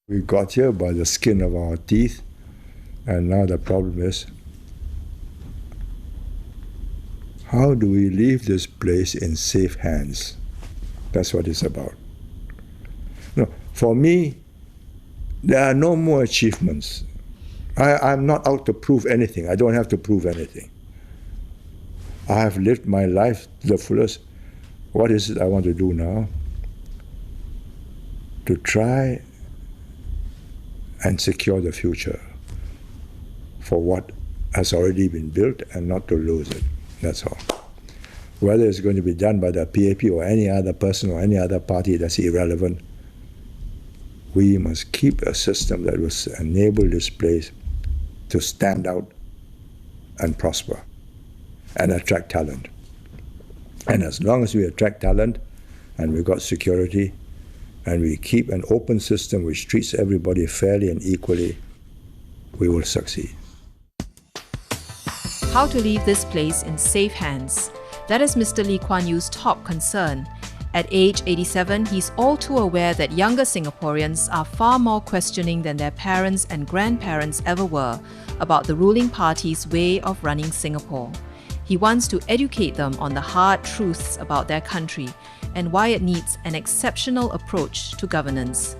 We got here by the skin of our teeth, and now the problem is, how do we leave this place in safe hands? That's what it's about. No, for me, there are no more achievements. I'm not out to prove anything. I don't have to prove anything. I have lived my life to the fullest. What is it I want to do now? To try and secure the future for what has already been built and not to lose it. That's all. Whether it's going to be done by the PAP or any other person or any other party, that's irrelevant. We must keep a system that will enable this place to stand out and prosper and attract talent. And as long as we attract talent and we've got security and we keep an open system which treats everybody fairly and equally, we will succeed. How to leave this place in safe hands? That is Mr. Lee Kuan Yew's top concern. At age 87, he's all too aware that younger Singaporeans are far more questioning than their parents and grandparents ever were about the ruling party's way of running Singapore. He wants to educate them on the hard truths about their country and why it needs an exceptional approach to governance.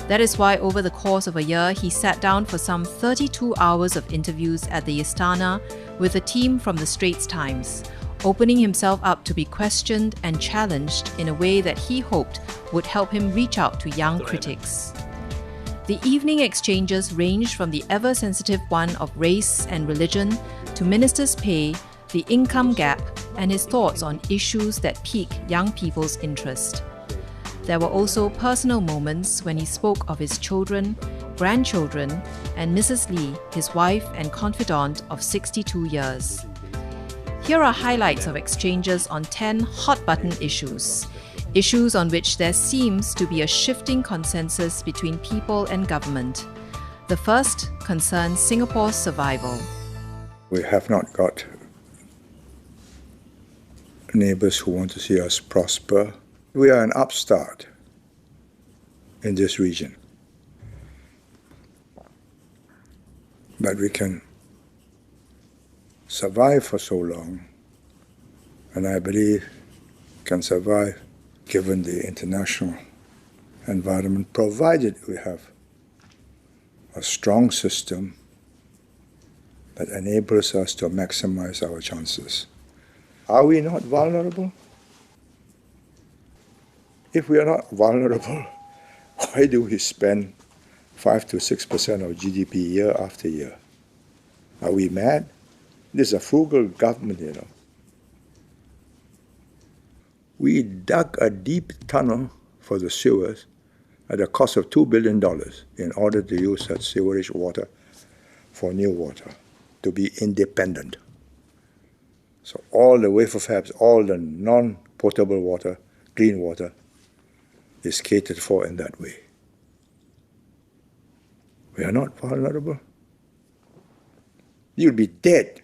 That is why over the course of a year, he sat down for some 32 hours of interviews at the Istana with a team from the Straits Times, opening himself up to be questioned and challenged in a way that he hoped would help him reach out to young critics. The evening exchanges ranged from the ever-sensitive one of race and religion to ministers' pay, the income gap, and his thoughts on issues that pique young people's interest. There were also personal moments when he spoke of his children, grandchildren, and Mrs. Lee, his wife and confidant of 62 years. Here are highlights of exchanges on 10 hot-button issues. Issues on which there seems to be a shifting consensus between people and government. The first concerns Singapore's survival. We have not got neighbors who want to see us prosper. We are an upstart in this region. But we can survive for so long, and I believe can survive given the international environment, provided we have a strong system that enables us to maximize our chances. Are we not vulnerable? If we are not vulnerable, why do we spend 5 to 6% of GDP year after year? Are we mad? This is a frugal government, you know. We dug a deep tunnel for the sewers at a cost of $2 billion in order to use that sewerage water for new water, to be independent. So all the wafer fabs, all the non-potable water, clean water, is catered for in that way. We are not vulnerable. You'll be dead.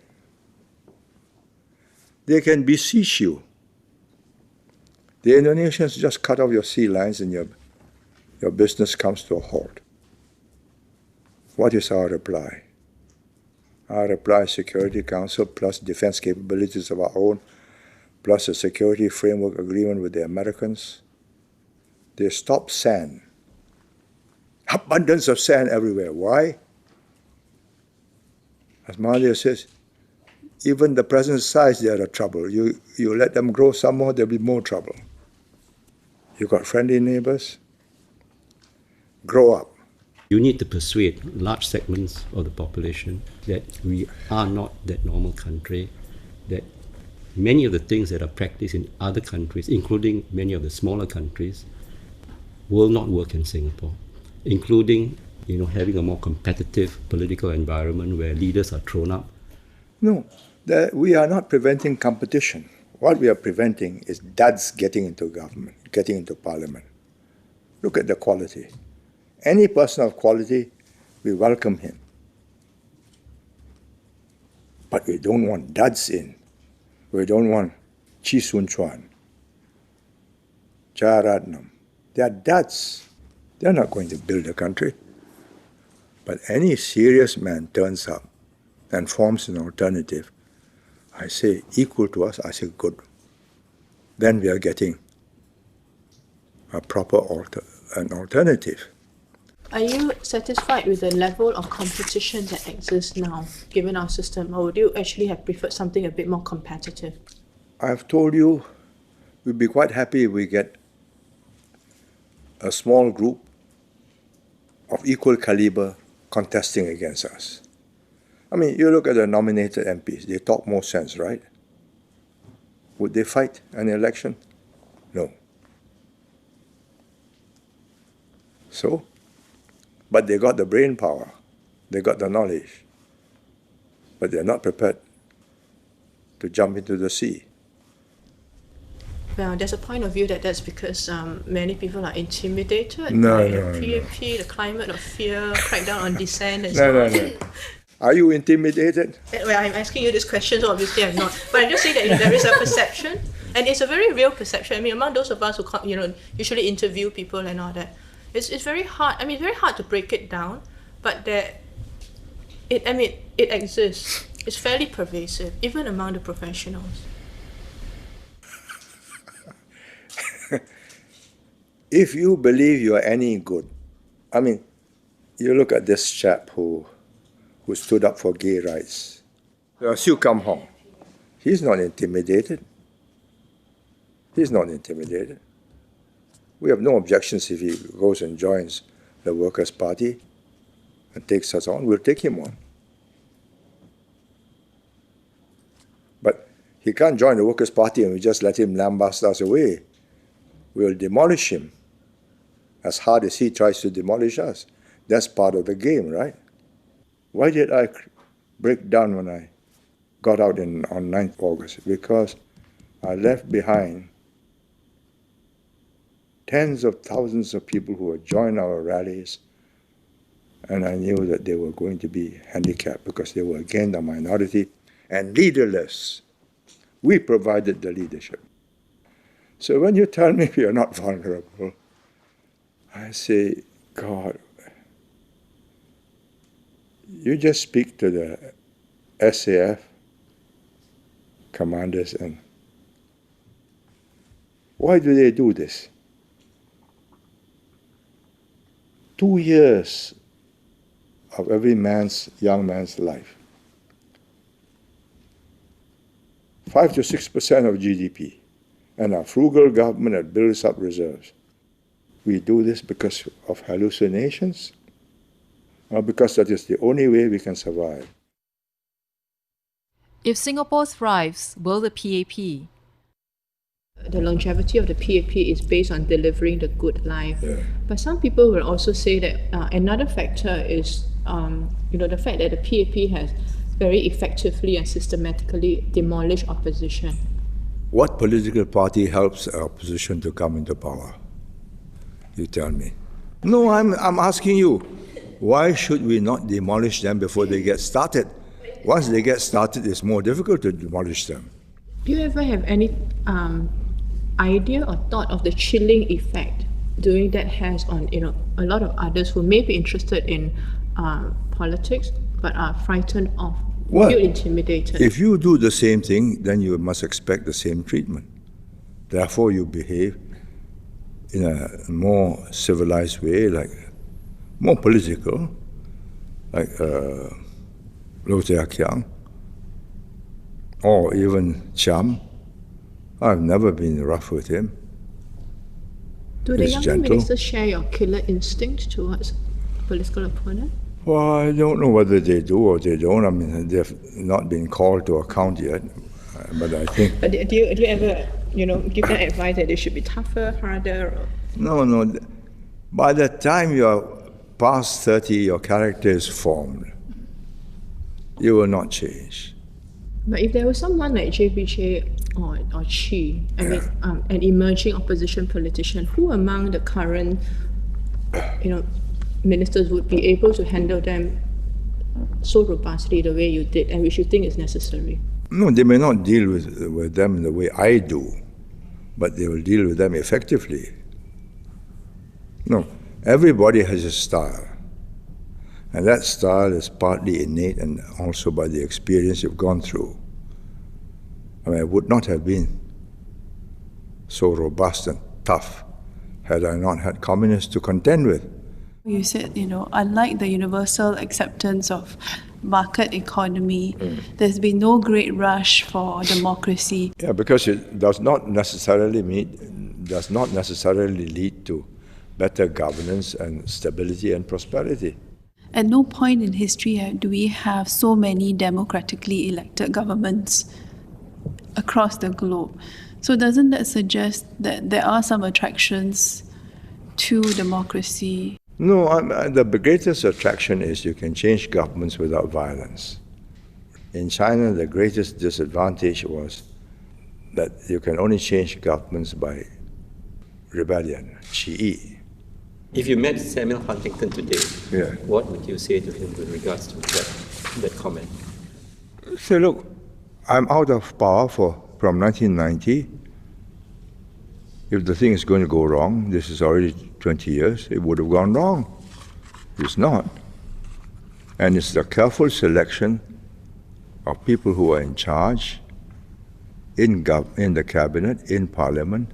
They can besiege you. The Indonesians just cut off your sea lines and your business comes to a halt. What is our reply? Our reply is Security Council plus defense capabilities of our own, plus a security framework agreement with the Americans. They stop sand. Abundance of sand everywhere. Why? As Mahathir says, even the present size, they are a trouble. You let them grow some more, there'll be more trouble. You got friendly neighbors? Grow up. You need to persuade large segments of the population that we are not that normal country, that many of the things that are practiced in other countries, including many of the smaller countries, will not work in Singapore, including having a more competitive political environment where leaders are thrown up. No, we are not preventing competition. What we are preventing is duds getting into government, getting into parliament. Look at the quality. Any person of quality, we welcome him. But we don't want duds in. We don't want Chee Soon Juan, Jeyaretnam. They are duds. They're not going to build a country. But any serious man turns up and forms an alternative. I say, equal to us, I say, good. Then we are getting a proper an alternative. Are you satisfied with the level of competition that exists now, given our system, or would you actually have preferred something a bit more competitive? I've told you, we'd be quite happy if we get a small group of equal caliber contesting against us. I mean, you look at the nominated MPs, they talk more sense, right? Would they fight an election? No. So, but they got the brain power, they got the knowledge, but they're not prepared to jump into the sea. Well, there's a point of view that that's because many people are intimidated by PAP, the climate of fear, crackdown on dissent, and so on. No. Are you intimidated? Well, I'm asking you this question, so obviously I'm not. But I'm just saying that there is a perception, and it's a very real perception. I mean, among those of us who usually interview people and all that, it's very hard. I mean, it's very hard to break it down, but it exists. It's fairly pervasive, even among the professionals. If you believe you are any good, I mean, you look at this chap who stood up for gay rights, Siu Kam Hong. He's not intimidated. He's not intimidated. We have no objections if he goes and joins the Workers' Party and takes us on. We'll take him on. But he can't join the Workers' Party and we just let him lambast us away. We'll demolish him as hard as he tries to demolish us. That's part of the game, right? Why did I break down when I got out on 9th August? Because I left behind tens of thousands of people who would join our rallies, and I knew that they were going to be handicapped because they were again the minority and leaderless. We provided the leadership. So when you tell me we are not vulnerable, I say, God, you just speak to the SAF commanders and why do they do this? 2 years of every young man's life. 5 to 6% of GDP. And a frugal government that builds up reserves. We do this because of hallucinations, or because that is the only way we can survive. If Singapore thrives, will the PAP? The longevity of the PAP is based on delivering the good life. Yeah. But some people will also say that another factor is the fact that the PAP has very effectively and systematically demolished opposition. What political party helps opposition to come into power? You tell me. No, I'm asking you. Why should we not demolish them before they get started? Once they get started, it's more difficult to demolish them. Do you ever have any idea or thought of the chilling effect doing that has on a lot of others who may be interested in politics but are frightened of? Well, feel intimidated. If you do the same thing, then you must expect the same treatment. Therefore, you behave in a more civilized way, like more political, like Low Tia Kiang, or even Cham. I've never been rough with him. Do the He's younger gentle. ministers share your killer instinct towards political opponent? Well, I don't know whether they do or they don't. I mean, they've not been called to account yet, but I think... But do you ever, give them advice that they should be tougher, harder? Or? No. By the time you're past 30, your character is formed. You will not change. But if there was someone like JBJ or Chi, an emerging opposition politician, who among the current, ministers would be able to handle them so robustly the way you did, and which you think is necessary? No, they may not deal with them the way I do, but they will deal with them effectively. No, Everybody has a style. And that style is partly innate and also by the experience you've gone through. I mean, I would not have been so robust and tough had I not had communists to contend with. You said, unlike the universal acceptance of market economy, there's been no great rush for democracy. Yeah, because it does not necessarily lead to better governance and stability and prosperity. At no point in history do we have so many democratically elected governments across the globe. So doesn't that suggest that there are some attractions to democracy? No, the greatest attraction is you can change governments without violence. In China, the greatest disadvantage was that you can only change governments by rebellion, qi. If you met Samuel Huntington today, Yeah. what would you say to him with regards to that comment? Say, look, I'm out of power from 1990. If the thing is going to go wrong, this is already 20 years, it would have gone wrong. It's not. And it's the careful selection of people who are in charge, in the cabinet, in parliament,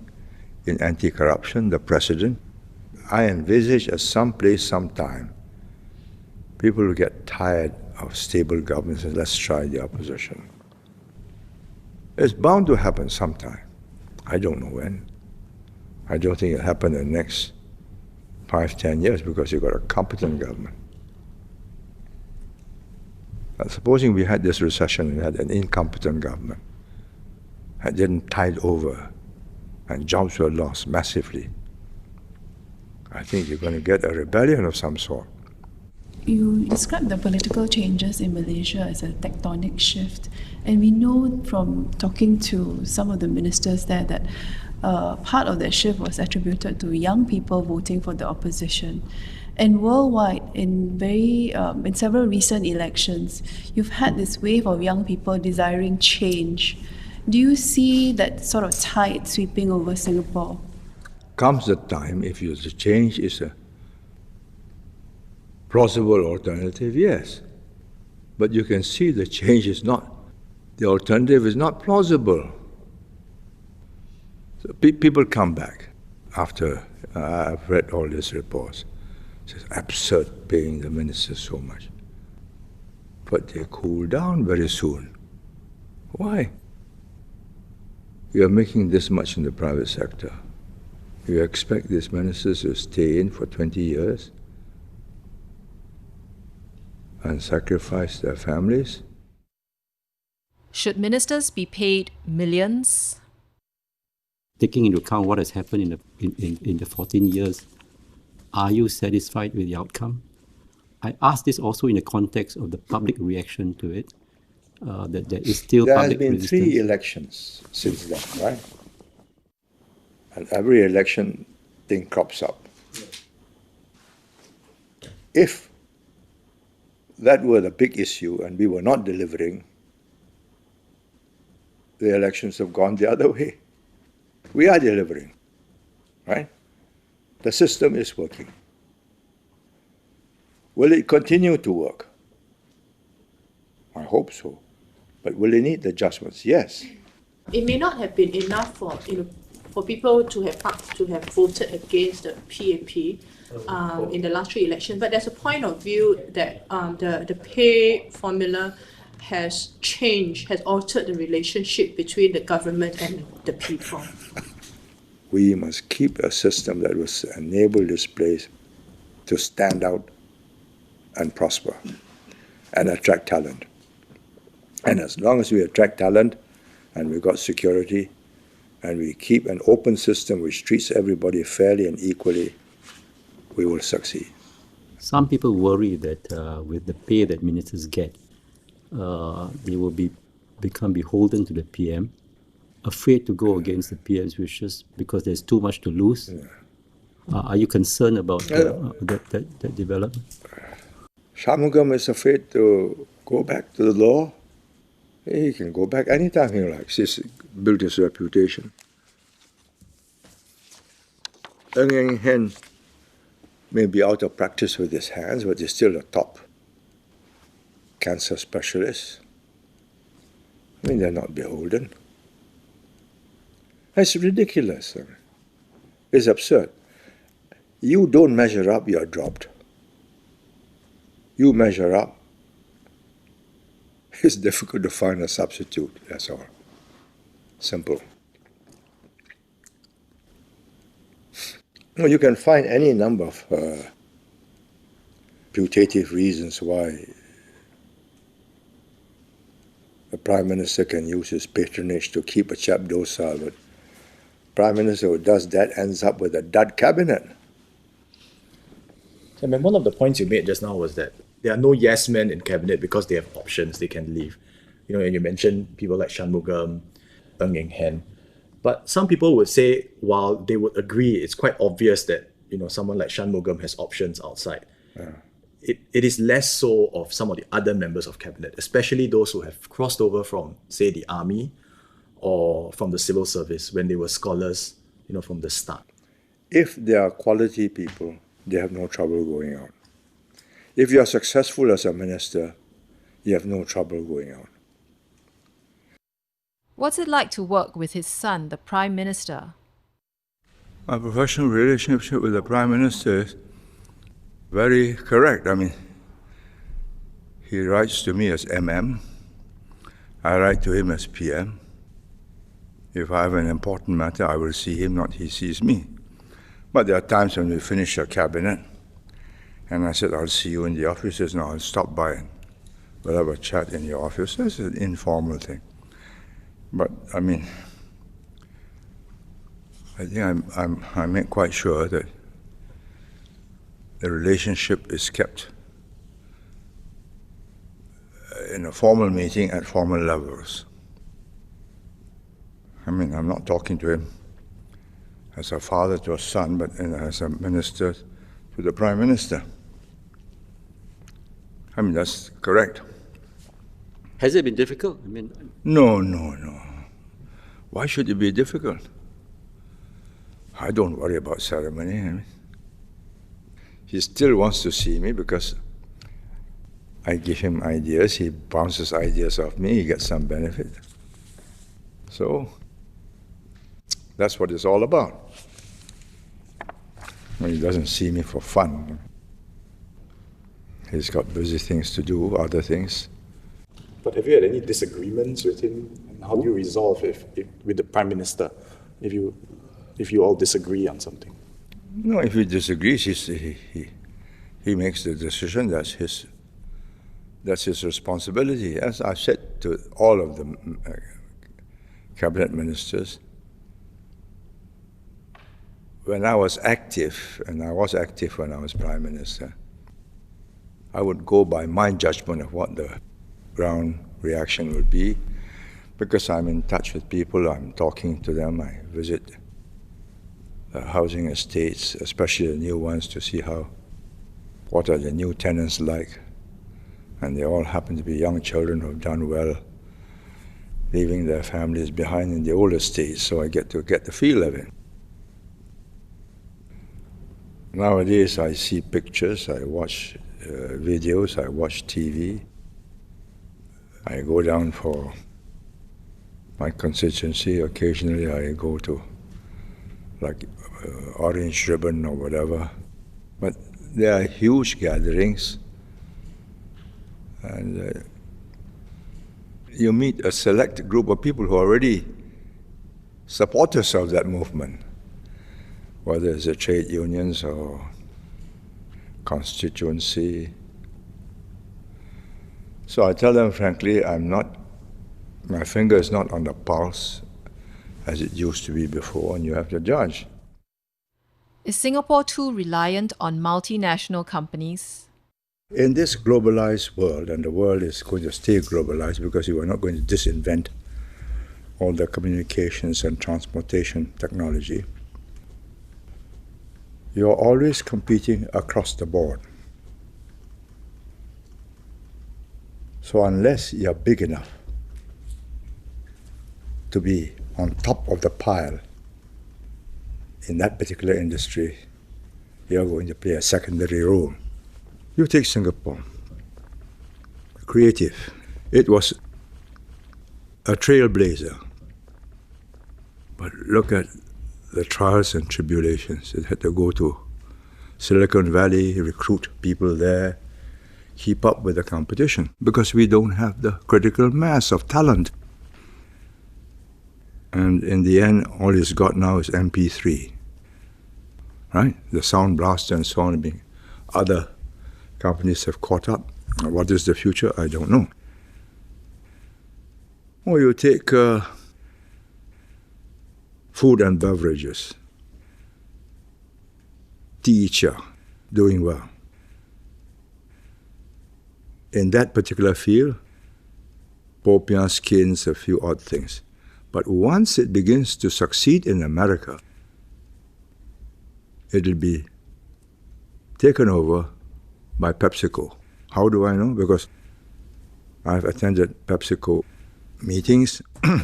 in anti-corruption, the president. I envisage at some place, sometime, people will get tired of stable governments and let's try the opposition. It's bound to happen sometime. I don't know when. I don't think it'll happen in the next 5-10 years because you've got a competent government. Supposing we had this recession and had an incompetent government, had didn't tide over and jobs were lost massively, I think you're going to get a rebellion of some sort. You described the political changes in Malaysia as a tectonic shift, and we know from talking to some of the ministers there that part of that shift was attributed to young people voting for the opposition. And worldwide, in several recent elections, you've had this wave of young people desiring change. Do you see that sort of tide sweeping over Singapore? Comes the time, if the change is a plausible alternative, yes. But you can see the change is not, the alternative is not plausible. So people come back after I've read all these reports. It's absurd paying the ministers so much. But they cool down very soon. Why? You are making this much in the private sector. You expect these ministers to stay in for 20 years and sacrifice their families? Should ministers be paid millions? Taking into account what has happened in the 14 years, are you satisfied with the outcome? I ask this also in the context of the public reaction to it, that there is still public resistance. There has been 3 elections since then, right? And every election thing crops up. If that were the big issue and we were not delivering, the elections have gone the other way. We are delivering, right? The system is working. Will it continue to work? I hope so. But will it need adjustments? Yes. It may not have been enough for people to have voted against the PAP in the last 3 elections, but there's a point of view that the pay formula has changed, has altered the relationship between the government and the people. We must keep a system that will enable this place to stand out and prosper and attract talent. And as long as we attract talent and we've got security and we keep an open system which treats everybody fairly and equally, we will succeed. Some people worry that with the pay that ministers get, they will become beholden to the PM, afraid to go against the PM's wishes because there's too much to lose. Yeah. Are you concerned about that development? Shanmugam is afraid to go back to the law. He can go back anytime he likes. He's built his reputation. Ng Eng Hen may be out of practice with his hands, but he's still a top cancer specialist. I mean, they're not beholden. It's ridiculous. It's absurd. You don't measure up, you're dropped. You measure up, it's difficult to find a substitute, that's all. Simple. Well, you can find any number of putative reasons why the Prime Minister can use his patronage to keep a chap docile, but Prime Minister who does that ends up with a dud cabinet. I mean, one of the points you made just now was that there are no yes men in cabinet because they have options, they can leave. You know, and you mentioned people like Shanmugam, Ng Eng Hen. But some people would say, while they would agree, it's quite obvious that, you know, someone like Shanmugam has options outside. Yeah. It is less so of some of the other members of cabinet, especially those who have crossed over from, say, the army or from the civil service when they were scholars, you know, from the start. If they are quality people, they have no trouble going out. If you are successful as a minister, you have no trouble going out. What's it like to work with his son, the Prime Minister? My professional relationship with the Prime Minister is very correct. I mean, he writes to me as MM. I write to him as PM. If I have an important matter, I will see him, not he sees me. But there are times when we finish a cabinet, and I said, I'll see you in the office. He says, no, I'll stop by and we'll have a chat in your office. This is an informal thing. But, I mean, I think I make quite sure that the relationship is kept in a formal meeting at formal levels. I mean, I'm not talking to him as a father to a son, but as a minister to the Prime Minister. I mean, that's correct. Has it been difficult? I mean, No. Why should it be difficult? I don't worry about ceremony. I mean, he still wants to see me because I give him ideas, he bounces ideas off me, he gets some benefit. So, that's what it's all about. Well, he doesn't see me for fun. He's got busy things to do, other things. But have you had any disagreements with him? And how do you resolve if with the Prime Minister if you all disagree on something? No, if he disagrees, he makes the decision. That's his responsibility. As I've said to all of the cabinet ministers, when I was active, and I was active when I was Prime Minister, I would go by my judgment of what the ground reaction would be, because I'm in touch with people, I'm talking to them, I visit housing estates, especially the new ones, to see what are the new tenants like. And they all happen to be young children who have done well, leaving their families behind in the older estates, so I get to get the feel of it. Nowadays I see pictures, I watch videos, I watch TV. I go down for my constituency. Occasionally I go to like Orange Ribbon or whatever. But there are huge gatherings, and you meet a select group of people who are already supporters of that movement, whether it's the trade unions or constituency. So I tell them frankly, my finger is not on the pulse as it used to be before, and you have to judge. Is Singapore too reliant on multinational companies? In this globalized world, and the world is going to stay globalized because you are not going to disinvent all the communications and transportation technology, you are always competing across the board. So unless you're big enough to be on top of the pile in that particular industry, You're going to play a secondary role. You take Singapore. Creative. It was a trailblazer. But look at the trials and tribulations. It had to go to Silicon Valley, recruit people there, keep up with the competition, because we don't have the critical mass of talent. And in the end, all it's got now is MP3, right? The Sound Blaster and so on. Other companies have caught up. What is the future? I don't know. Or you take food and beverages. Teacher, doing well. In that particular field, popiah, skins, a few odd things. But once it begins to succeed in America, it'll be taken over by PepsiCo. How do I know? Because I've attended PepsiCo meetings.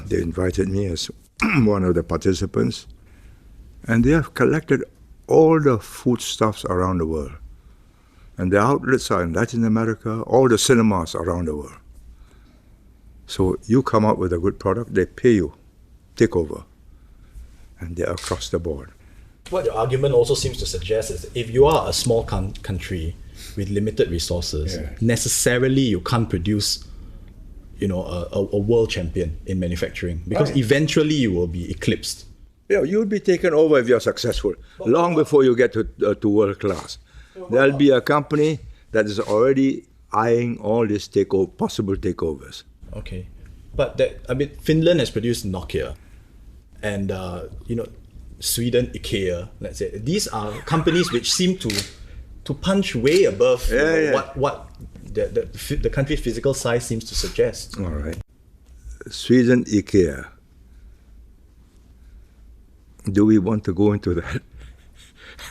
They invited me as one of the participants. And they have collected all the foodstuffs around the world. And the outlets are in Latin America, all the cinemas around the world. So you come out with a good product, they pay you, take over. And they're across the board. What your argument also seems to suggest is if you are a small country with limited resources, necessarily you can't produce a world champion in manufacturing, because eventually you will be eclipsed. Yeah, you'll be taken over if you're successful, long before you get to world class. There'll be a company that is already eyeing all these possible takeovers. Okay, but Finland has produced Nokia, and Sweden, IKEA. Let's say these are companies which seem to punch way above what the country's physical size seems to suggest. All right, Sweden, IKEA. Do we want to go into that?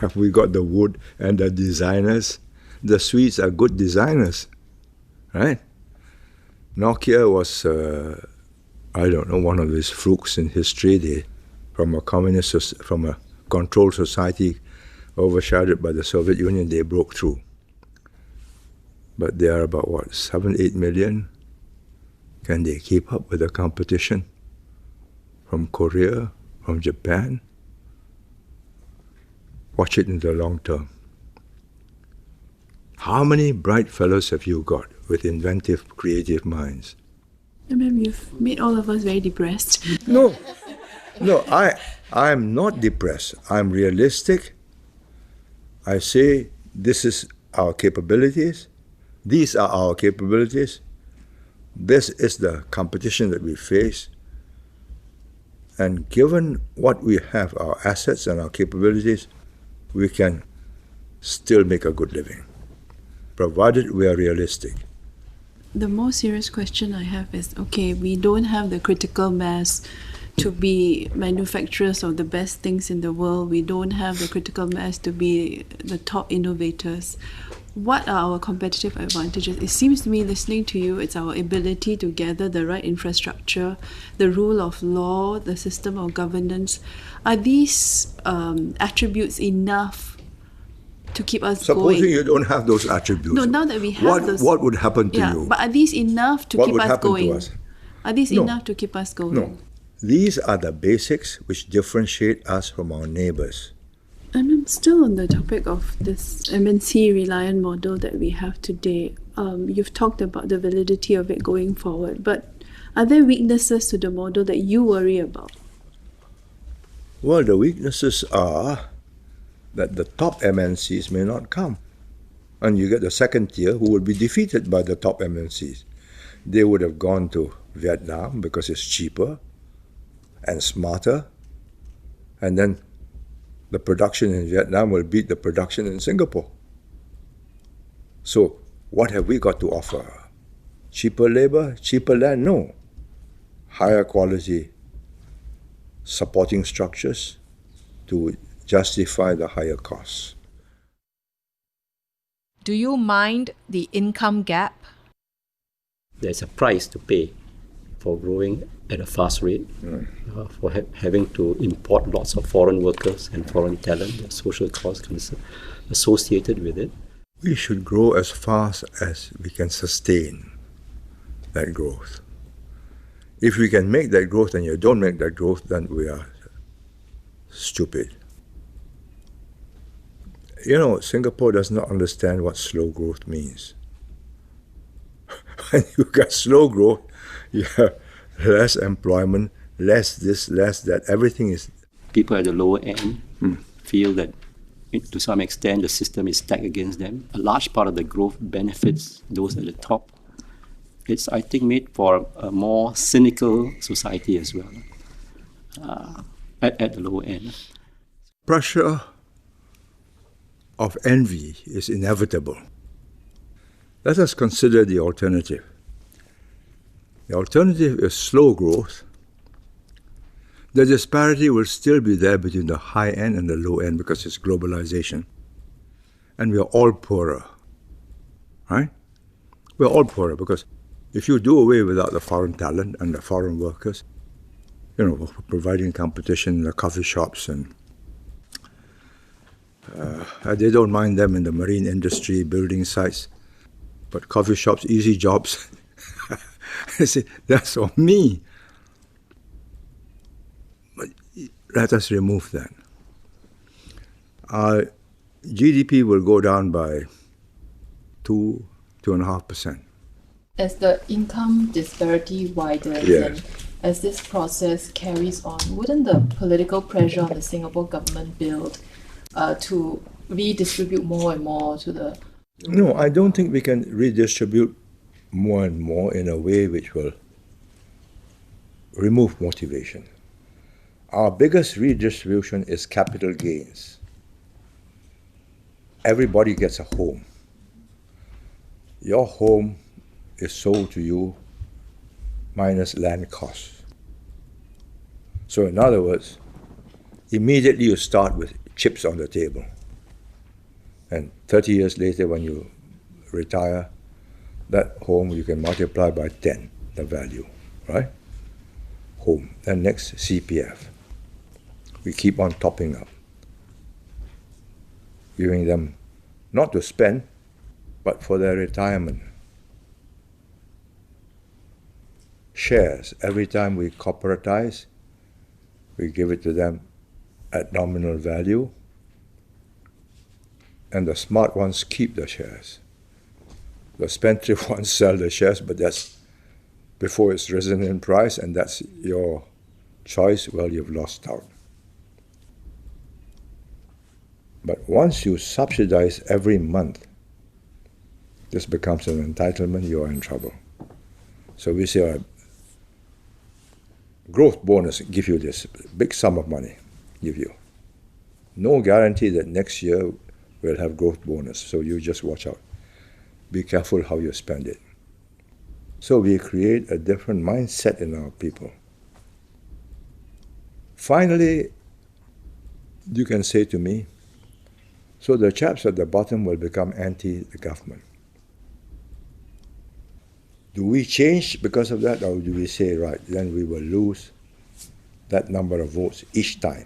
Have we got the wood and the designers? The Swedes are good designers, right? Nokia was, one of these flukes in history. From a controlled society overshadowed by the Soviet Union, they broke through. But they are about 7-8 million. Can they keep up with the competition from Korea, from Japan? Watch it in the long term. How many bright fellows have you got with inventive, creative minds? Ma'am, you've made all of us very depressed. No, I'm not depressed. I'm realistic. I say this is our capabilities. These are our capabilities. This is the competition that we face. And given what we have, our assets and our capabilities, we can still make a good living, provided we are realistic. The more serious question I have is, okay, we don't have the critical mass to be manufacturers of the best things in the world. We don't have the critical mass to be the top innovators. What are our competitive advantages? It seems to me, listening to you, it's our ability to gather the right infrastructure, the rule of law, the system of governance. Are these attributes enough to keep us going? Supposing you don't have those attributes. No, now that we have those. What would happen to you? But are these enough to What keep would us happen going? to us? Are these No. enough to keep us going? No. These are the basics which differentiate us from our neighbors. And I'm still on the topic of this MNC reliant model that we have today. You've talked about the validity of it going forward, but are there weaknesses to the model that you worry about? Well, the weaknesses are that the top MNCs may not come. And you get the second tier who will be defeated by the top MNCs. They would have gone to Vietnam because it's cheaper and smarter. And then the production in Vietnam will beat the production in Singapore. So what have we got to offer? Cheaper labor, cheaper land? No. Higher quality supporting structures to justify the higher costs. Do you mind the income gap? There's a price to pay for growing at a fast rate, for having to import lots of foreign workers and foreign talent, the social costs associated with it. We should grow as fast as we can sustain that growth. If we can make that growth and you don't make that growth, then we are stupid. You know, Singapore does not understand what slow growth means. When you got slow growth, you have less employment, less this, less that. Everything is... People at the lower end feel that to some extent the system is stacked against them. A large part of the growth benefits those at the top. It's, I think, made for a more cynical society as well, at the lower end. Pressure of envy is inevitable. Let us consider the alternative. The alternative is slow growth. The disparity will still be there between the high end and the low end because it's globalization. And we are all poorer, right? We are all poorer because if you do away without the foreign talent and the foreign workers, you know, providing competition in the coffee shops and they don't mind them in the marine industry, building sites, but coffee shops, easy jobs. I say, that's on me. But let us remove that. Our GDP will go down by 2.5%. As the income disparity widens and as this process carries on, wouldn't the political pressure on the Singapore government build to redistribute more and more to the... No, I don't think we can redistribute more and more in a way which will remove motivation. Our biggest redistribution is capital gains. Everybody gets a home. Your home is sold to you minus land costs. So in other words, immediately you start with chips on the table. And 30 years later when you retire, that home you can multiply by 10, the value, right? Home. Then next, CPF. We keep on topping up, giving them not to spend, but for their retirement. Shares. Every time we corporatize, we give it to them at nominal value, and the smart ones keep the shares. The spendthrift ones sell the shares, but that's before it's risen in price, and that's your choice. Well, you've lost out. But once you subsidize every month, this becomes an entitlement, you are in trouble. So we say, all right, growth bonus, give you this big sum of money, give you. No guarantee that next year we'll have growth bonus, so you just watch out. Be careful how you spend it. So we create a different mindset in our people. Finally, you can say to me, so the chaps at the bottom will become anti the government. Do we change because of that, or do we say, right, then we will lose that number of votes each time?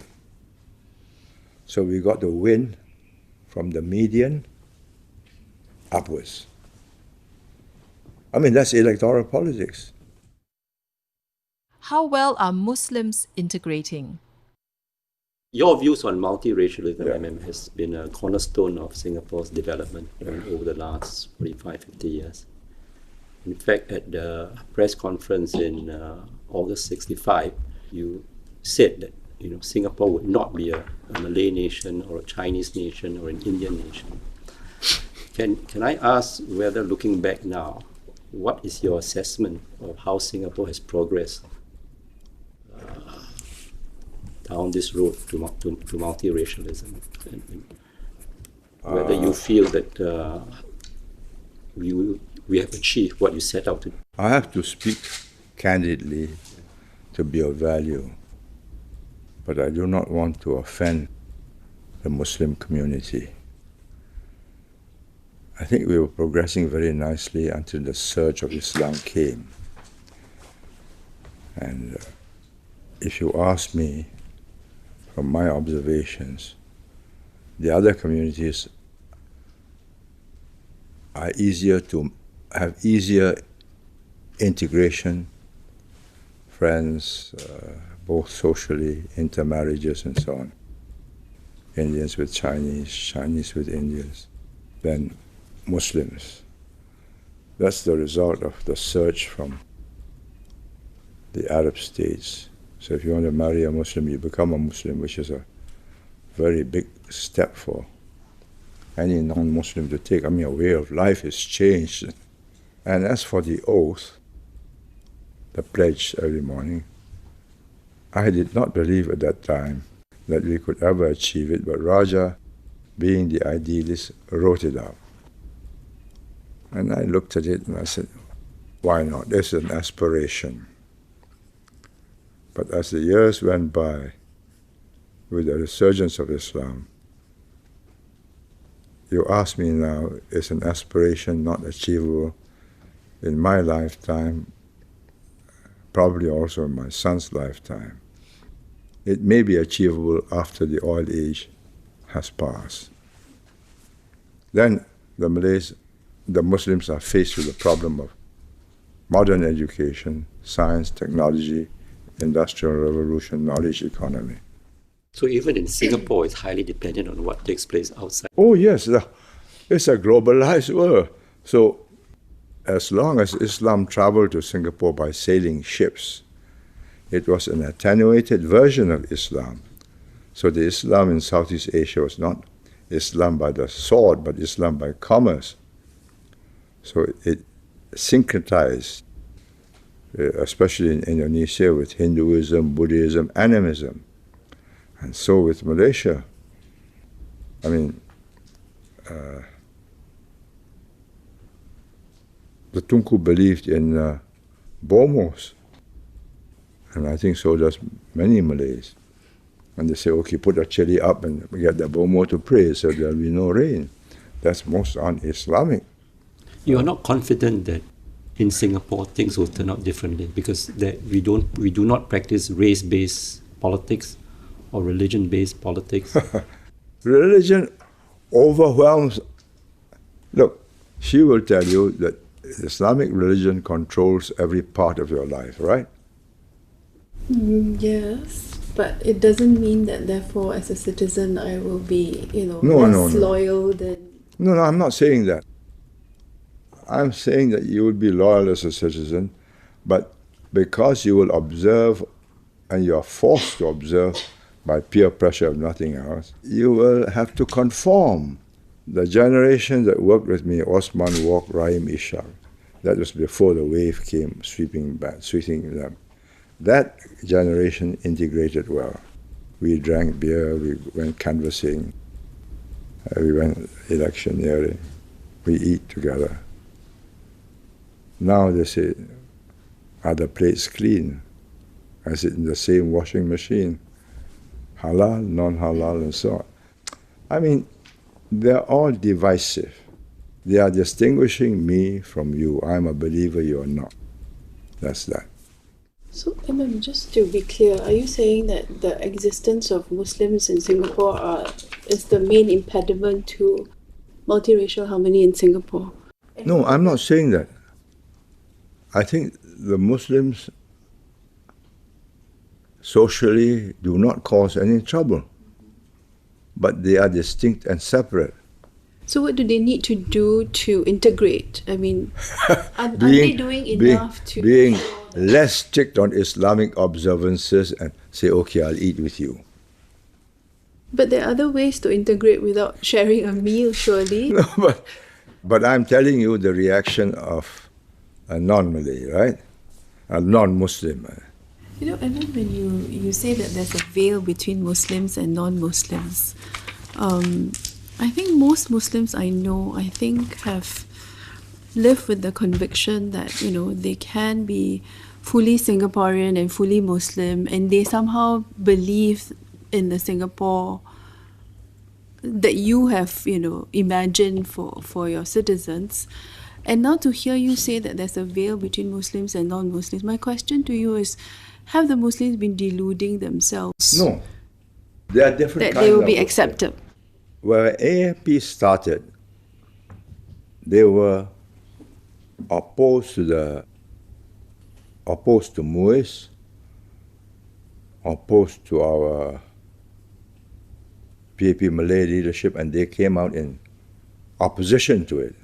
So we got to win from the median upwards. I mean, that's electoral politics. How well are Muslims integrating? Your views on multiracialism has been a cornerstone of Singapore's development over the last 45, 50 years. In fact, at the press conference in August 65, you said that Singapore would not be a Malay nation or a Chinese nation or an Indian nation. Can I ask whether, looking back now, what is your assessment of how Singapore has progressed down this road to multiracialism? And whether you feel that we have achieved what you set out to do? I have to speak candidly to be of value, but I do not want to offend the Muslim community. I think we were progressing very nicely until the surge of Islam came. And if you ask me, from my observations, the other communities are have easier integration, friends, both socially, intermarriages and so on. Indians with Chinese, Chinese with Indians, than Muslims. That's the result of the surge from the Arab states. So if you want to marry a Muslim, you become a Muslim, which is a very big step for any non-Muslim to take. I mean, a way of life has changed. And as for the oath, the pledge every morning, I did not believe at that time that we could ever achieve it, but Raja, being the idealist, wrote it out. And I looked at it and I said, why not? This is an aspiration. But as the years went by, with the resurgence of Islam, you ask me now, is an aspiration not achievable in my lifetime, probably also in my son's lifetime? It may be achievable after the oil age has passed. Then the Muslims are faced with the problem of modern education, science, technology, industrial revolution, knowledge economy. So even in Singapore, it's highly dependent on what takes place outside. Oh yes, it's a globalized world. So as long as Islam traveled to Singapore by sailing ships, it was an attenuated version of Islam. So the Islam in Southeast Asia was not Islam by the sword, but Islam by commerce. So it syncretized, especially in Indonesia, with Hinduism, Buddhism, animism. And so with Malaysia. I mean, the Tunku believed in Bomos. And I think so does many Malays. And they say, okay, put a chili up and get the Bomo to pray so there'll be no rain. That's most un-Islamic. You are not confident that in Singapore things will turn out differently because that we do not practice race-based politics or religion-based politics? Religion overwhelms. Look, she will tell you that Islamic religion controls every part of your life, right? Yes, but it doesn't mean that therefore as a citizen I will be, less loyal than... No, I'm not saying that. I'm saying that you will be loyal as a citizen, but because you will observe and you are forced to observe by peer pressure of nothing else, you will have to conform. The generation that worked with me, Osman Wok, Rahim Ishaq, that was before the wave came sweeping them. That generation integrated well. We drank beer, we went canvassing, we went electioneering, we eat together. Now they say, are the plates clean? Is it in the same washing machine? Halal, non-halal, and so on. I mean, they're all divisive. They are distinguishing me from you. I'm a believer, you're not. That's that. So, Imam, just to be clear, are you saying that the existence of Muslims in Singapore is the main impediment to multiracial harmony in Singapore? No, I'm not saying that. I think the Muslims socially do not cause any trouble, but they are distinct and separate. So what do they need to do to integrate? I mean, are they doing enough to... Being less strict on Islamic observances and say, okay, I'll eat with you. But there are other ways to integrate without sharing a meal, surely. No, but I'm telling you the reaction of a non-Malay, right? A non-Muslim. You know, and then when you say that there's a veil between Muslims and non-Muslims, I think most Muslims I know, have lived with the conviction that, they can be fully Singaporean and fully Muslim, and they somehow believe in the Singapore that you have, imagined for your citizens. And now to hear you say that there's a veil between Muslims and non-Muslims, my question to you is, have the Muslims been deluding themselves No. There are different that they will kinds be of accepted? Where AFP started, they were opposed to MUIS, opposed to our PAP Malay leadership, and they came out in opposition to it.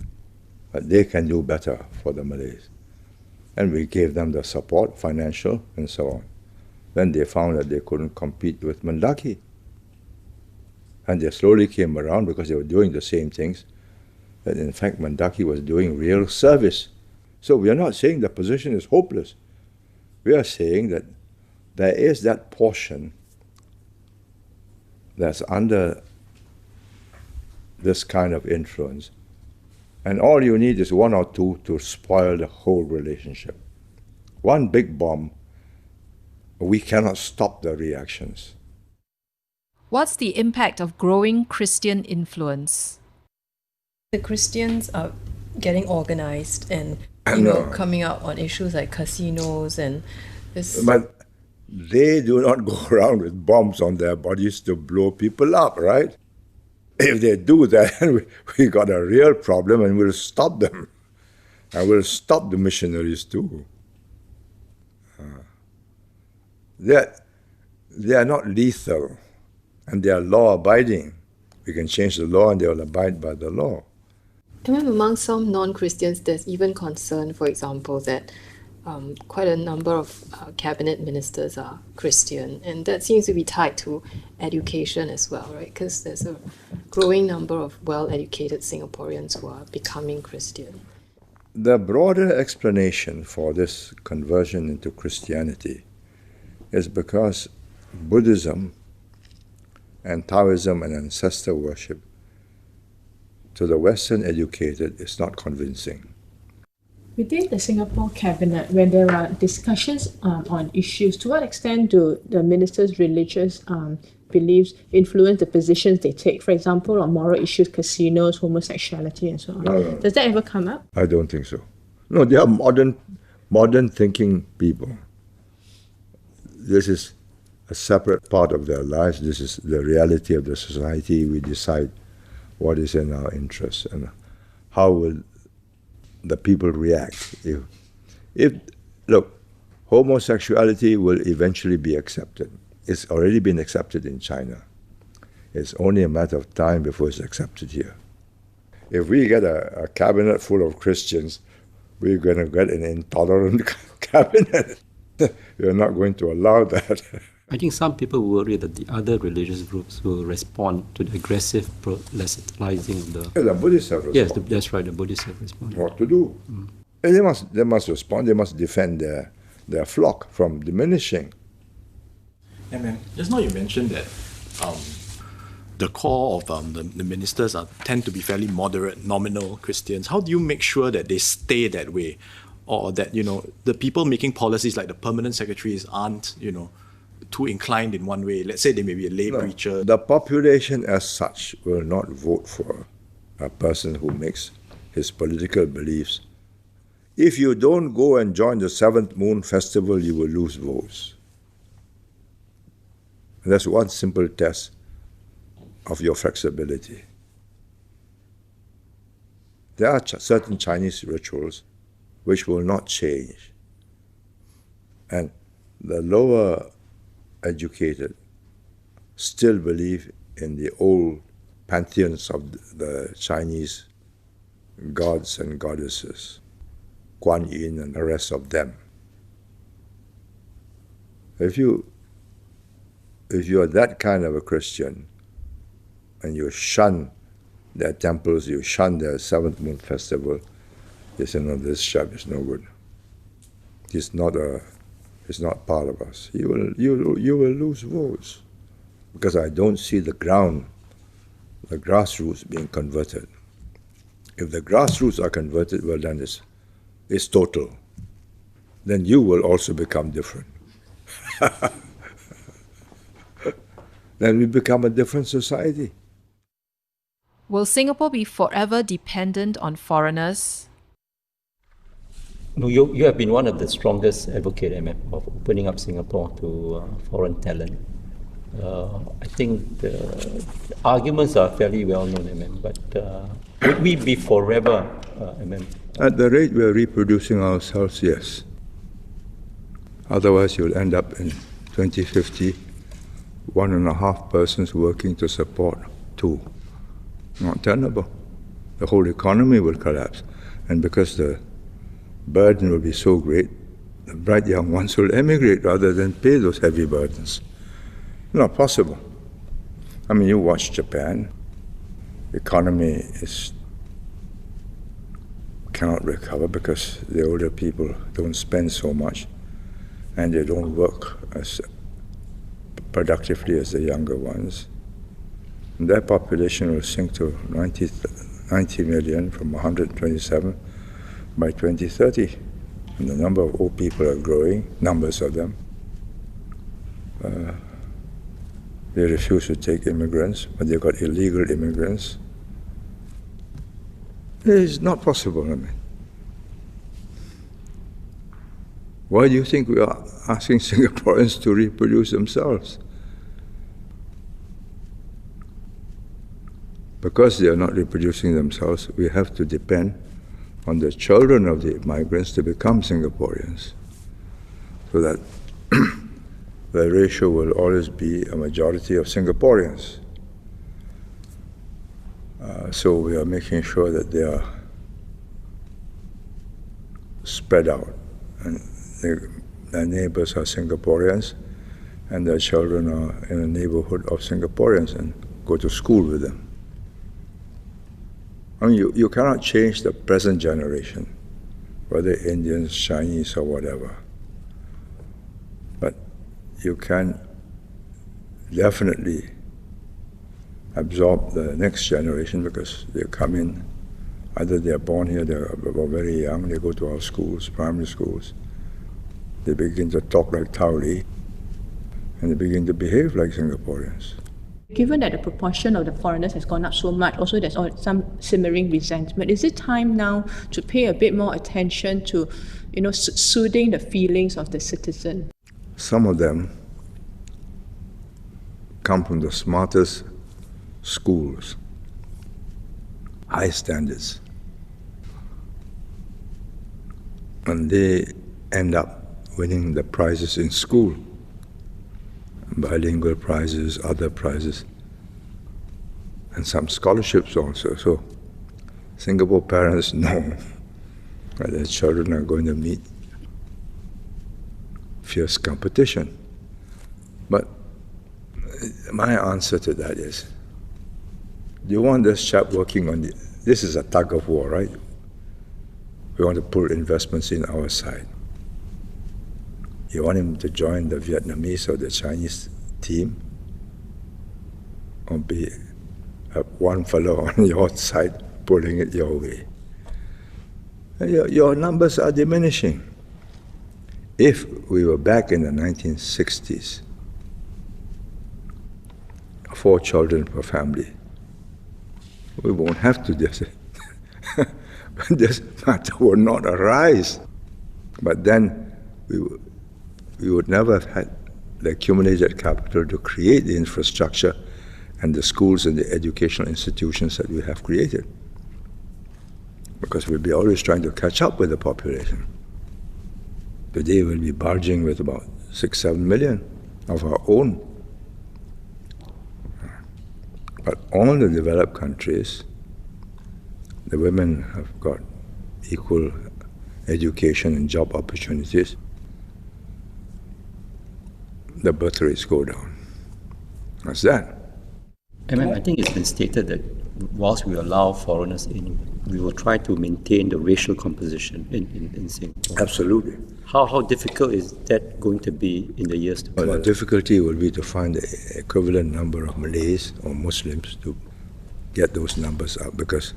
But they can do better for the Malays. And we gave them the support, financial, and so on. Then they found that they couldn't compete with Mendaki. And they slowly came around because they were doing the same things, that in fact Mendaki was doing real service. So we are not saying the position is hopeless. We are saying that there is that portion that's under this kind of influence, and all you need is one or two to spoil the whole relationship. One big bomb, we cannot stop the reactions. What's the impact of growing Christian influence? The Christians are getting organized and coming out on issues like casinos and this. But they do not go around with bombs on their bodies to blow people up, right? If they do that, we got a real problem, and we'll stop them. And we'll stop the missionaries too. They are not lethal, and they are law-abiding. We can change the law and they will abide by the law. And then among some non-Christians, there's even concern, for example, that quite a number of cabinet ministers are Christian, and that seems to be tied to education as well, right? Because there's a growing number of well-educated Singaporeans who are becoming Christian. The broader explanation for this conversion into Christianity is because Buddhism and Taoism and ancestor worship to the Western educated is not convincing. Within the Singapore cabinet, when there are discussions on issues, to what extent do the ministers' religious beliefs influence the positions they take? For example, on moral issues, casinos, homosexuality, and so on. No. Does that ever come up? I don't think so. No, they are modern thinking people. This is a separate part of their lives. This is the reality of the society. We decide what is in our interest and how will the people react. If look, homosexuality will eventually be accepted. It's already been accepted in China. It's only a matter of time before it's accepted here. If we get a cabinet full of Christians, we're going to get an intolerant cabinet. We're not going to allow that. I think some people worry that the other religious groups will respond to the aggressive proselytizing of the... The Buddhists have responded. Yes, that's right, the Buddhists have responded. What to do? And they must respond. They must defend their flock from diminishing. Yeah, man. Just now you mentioned that the core of the ministers tend to be fairly moderate, nominal Christians. How do you make sure that they stay that way? Or that, the people making policies like the permanent secretaries aren't, too inclined in one way? Let's say they may be a lay preacher. The population as such will not vote for a person who makes his political beliefs. If you don't go and join the 7th Moon Festival, you will lose votes. And that's one simple test of your flexibility. There are certain Chinese rituals which will not change. And the lower educated still believe in the old pantheons of the Chinese gods and goddesses, Kuan Yin and the rest of them. If you are that kind of a Christian and you shun their temples, you shun their 7th Moon Festival, you say, no, this chap is no good. He's not part of us. You will lose votes because I don't see the grassroots being converted. If the grassroots are converted, well, then it's total. Then you will also become different. Then we become a different society. Will Singapore be forever dependent on foreigners? You have been one of the strongest advocates, of opening up Singapore to foreign talent. I think the arguments are fairly well known, but would we be forever, At the rate we're reproducing ourselves, yes. Otherwise, you'll end up in 2050, 1.5 persons working to support 2. Not tenable. The whole economy will collapse. And because the burden will be so great, the bright young ones will emigrate rather than pay those heavy burdens. Not possible. I mean, you watch Japan. The economy cannot recover because the older people don't spend so much and they don't work as productively as the younger ones. And their population will sink to 90 million from 127 by 2030. And the number of old people are growing, numbers of them. They refuse to take immigrants, but they've got illegal immigrants. It is not possible, Why do you think we are asking Singaporeans to reproduce themselves? Because they are not reproducing themselves, we have to depend on the children of the migrants to become Singaporeans, so that the ratio will always be a majority of Singaporeans. So we are making sure that they are spread out, and their neighbors are Singaporeans, and their children are in a neighborhood of Singaporeans and go to school with them. I mean, you cannot change the present generation, whether Indians, Chinese, or whatever. But you can definitely absorb the next generation because they come in, either they're born here, they're very young, they go to our schools, primary schools. They begin to talk like Tauli, and they begin to behave like Singaporeans. Given that the proportion of the foreigners has gone up so much, also there's some simmering resentment. Is it time now to pay a bit more attention to, soothing the feelings of the citizen? Some of them come from the smartest schools, high standards, and they end up winning the prizes in school. Bilingual prizes, other prizes, and some scholarships also. So Singapore parents know that their children are going to meet fierce competition. But my answer to that is, do you want this chap working on this is a tug of war, right? We want to pull investments in our side. You want him to join the Vietnamese or the Chinese team, or be one fellow on your side pulling it your way? Your numbers are diminishing. If we were back in the 1960s, 4 children per family, we won't have to do it. This matter would not arise. But then we would never have had the accumulated capital to create the infrastructure and the schools and the educational institutions that we have created. Because we'll be always trying to catch up with the population. Today we'll be barging with about 6-7 million of our own. But all the developed countries, the women have got equal education and job opportunities. The birth rates go down. What's that? I think it's been stated that whilst we allow foreigners in, we will try to maintain the racial composition in Singapore. Absolutely. How difficult is that going to be in the years to come? Well, the difficulty will be to find the equivalent number of Malays or Muslims to get those numbers up, because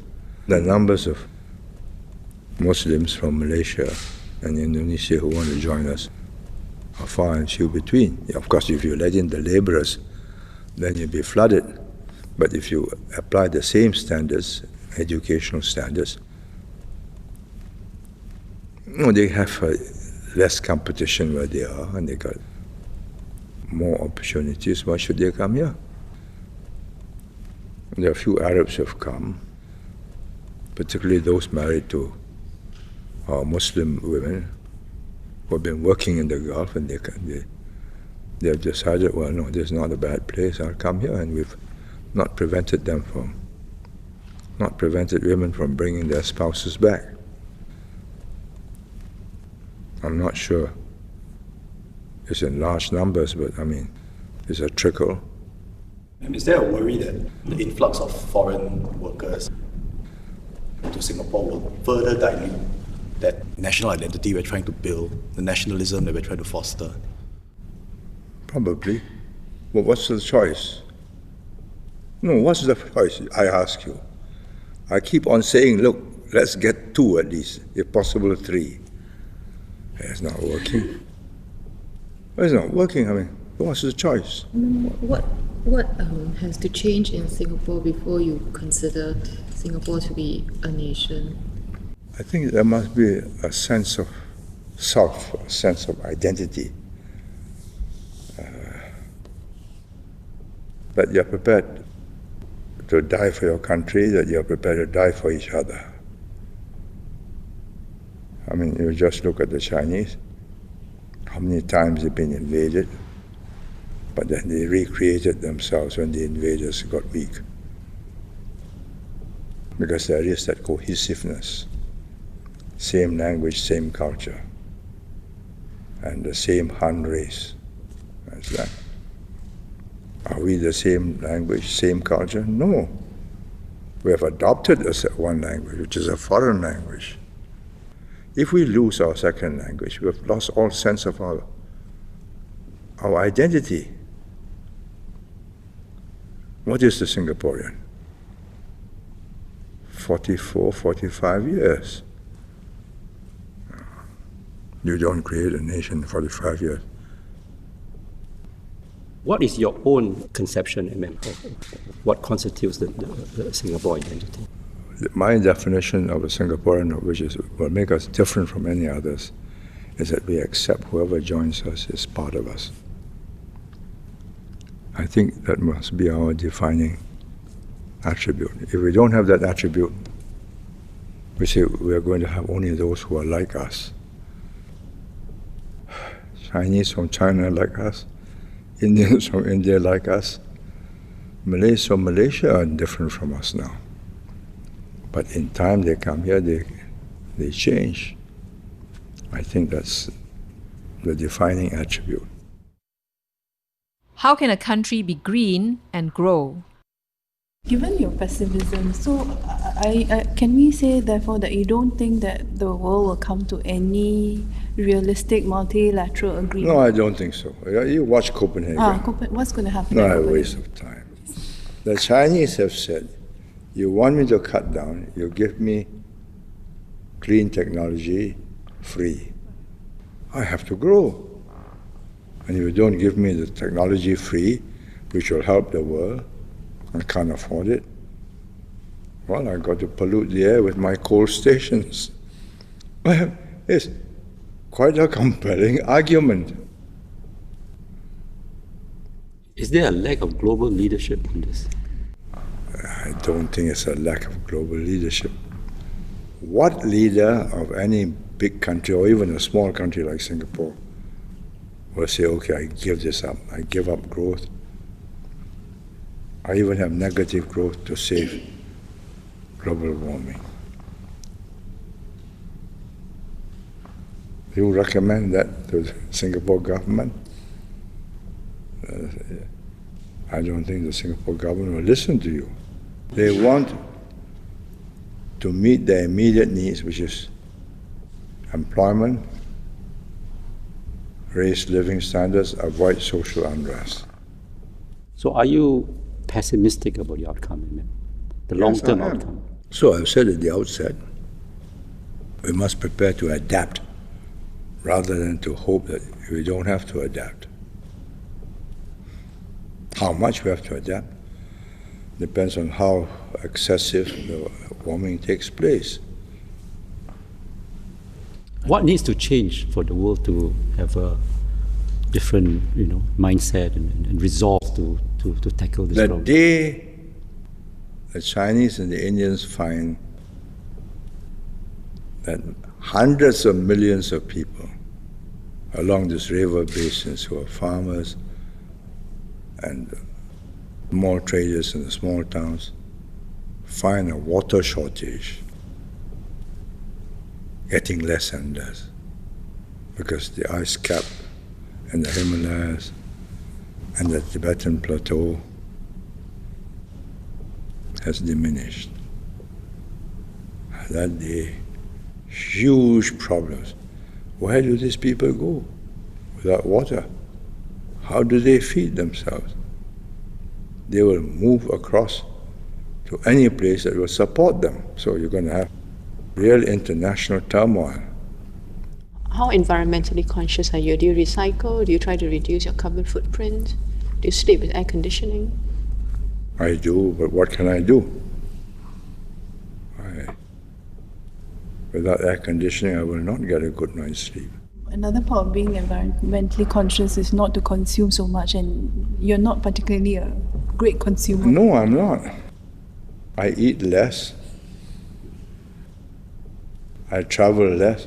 the numbers of Muslims from Malaysia and Indonesia who want to join us are far and few between. Of course, if you let in the laborers, then you'll be flooded. But if you apply the same standards, educational standards, No, they have less competition where they are, and they got more opportunities. Why should they come here? There are a few Arabs who have come, particularly those married to Muslim women who have been working in the Gulf, and they have decided, well, no, this is not a bad place, I'll come here, and we've not prevented women from bringing their spouses back. I'm not sure it's in large numbers, but I mean, it's a trickle. And is there a worry that the influx of foreign workers to Singapore will further dilute that national identity we're trying to build, the nationalism that we're trying to foster? Probably. Well, what's the choice? No, what's the choice, I ask you? I keep on saying, look, let's get 2 at least, if possible 3. It's not working. It's not working, I mean, what's the choice? What has to change in Singapore before you consider Singapore to be a nation? I think there must be a sense of self, a sense of identity. That you're prepared to die for your country, that you're prepared to die for each other. I mean, you just look at the Chinese, how many times they've been invaded, but then they recreated themselves when the invaders got weak. Because there is that cohesiveness, same language, same culture, and the same Han race. That's that. Are we the same language, same culture? No. We have adopted one language, which is a foreign language. If we lose our second language, we have lost all sense of our identity. What is the Singaporean? 44, 45 years. You don't create a nation in 45 years. What is your own conception, of what constitutes the Singapore identity? My definition of a Singaporean, which will make us different from any others, is that we accept whoever joins us is part of us. I think that must be our defining attribute. If we don't have that attribute, we say we are going to have only those who are like us. Chinese from China like us, Indians from India like us, Malays from Malaysia are different from us now. But in time they come here, they change. I think that's the defining attribute. How can a country be green and grow? Given your pessimism, so can we say therefore that you don't think that the world will come to any realistic multilateral agreement? No, I don't think so. You watch Copenhagen. What's going to happen? No, a waste of time. The Chinese have said, you want me to cut down, you give me clean technology free. I have to grow. And if you don't give me the technology free, which will help the world, I can't afford it. Well, I got to pollute the air with my coal stations. Well, it's quite a compelling argument. Is there a lack of global leadership on this? I don't think it's a lack of global leadership. What leader of any big country, or even a small country like Singapore, will say, okay, I give this up, I give up growth, I even have negative growth to save global warming? You recommend that to the Singapore government? I don't think the Singapore government will listen to you. They want to meet their immediate needs, which is employment, raise living standards, avoid social unrest. So are you pessimistic about the outcome, the long-term outcome? So I've said at the outset, we must prepare to adapt rather than to hope that we don't have to adapt. How much we have to adapt depends on how excessive the warming takes place. What needs to change for the world to have a different, mindset and resolve to tackle this The problem? day the Chinese and the Indians find that hundreds of millions of people along this river basins who are farmers and small traders in the small towns find a water shortage getting less and less because the ice cap in the Himalayas and the Tibetan plateau has diminished. That day, huge problems. Where do these people go without water? How do they feed themselves? They will move across to any place that will support them. So you're going to have real international turmoil. How environmentally conscious are you? Do you recycle? Do you try to reduce your carbon footprint? Do you sleep with air conditioning? I do, but what can I do? Without air conditioning, I will not get a good night's sleep. Another part of being environmentally conscious is not to consume so much, and you're not particularly a great consumer. No, I'm not. I eat less. I travel less.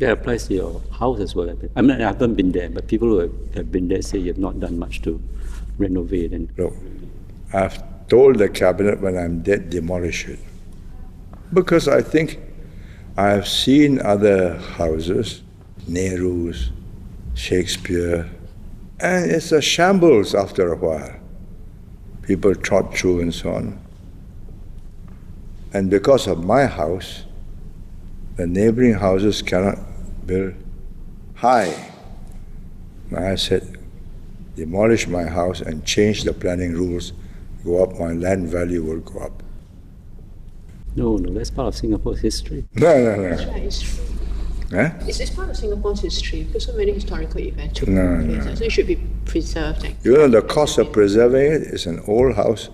That applies to your house as well. I haven't been there, but people who have been there say you have not done much to renovate. And Look, I've told the cabinet when I'm dead, demolish it. Because I think I've seen other houses, Nehru's, Shakespeare, and it's a shambles after a while. People trot through and so on. And because of my house, the neighboring houses cannot build high. I said, demolish my house and change the planning rules, go up, my land value will go up. no, that's part of Singapore's history. No. It's true. Eh? It's part of Singapore's history because so many historical events took No. place. So it should be preserved. You know, the cost of preserving it is an old house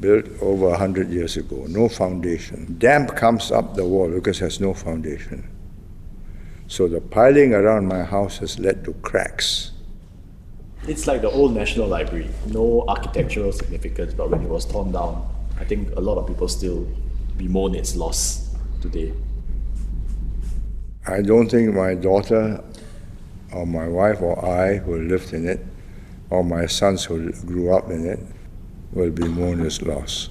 built over 100 years ago, no foundation. Damp comes up the wall because it has no foundation. So the piling around my house has led to cracks. It's like the old National Library, no architectural significance, but when it was torn down, I think a lot of people still bemoan its loss today. I don't think my daughter or my wife or I who lived in it or my sons who grew up in it will bemoan its loss.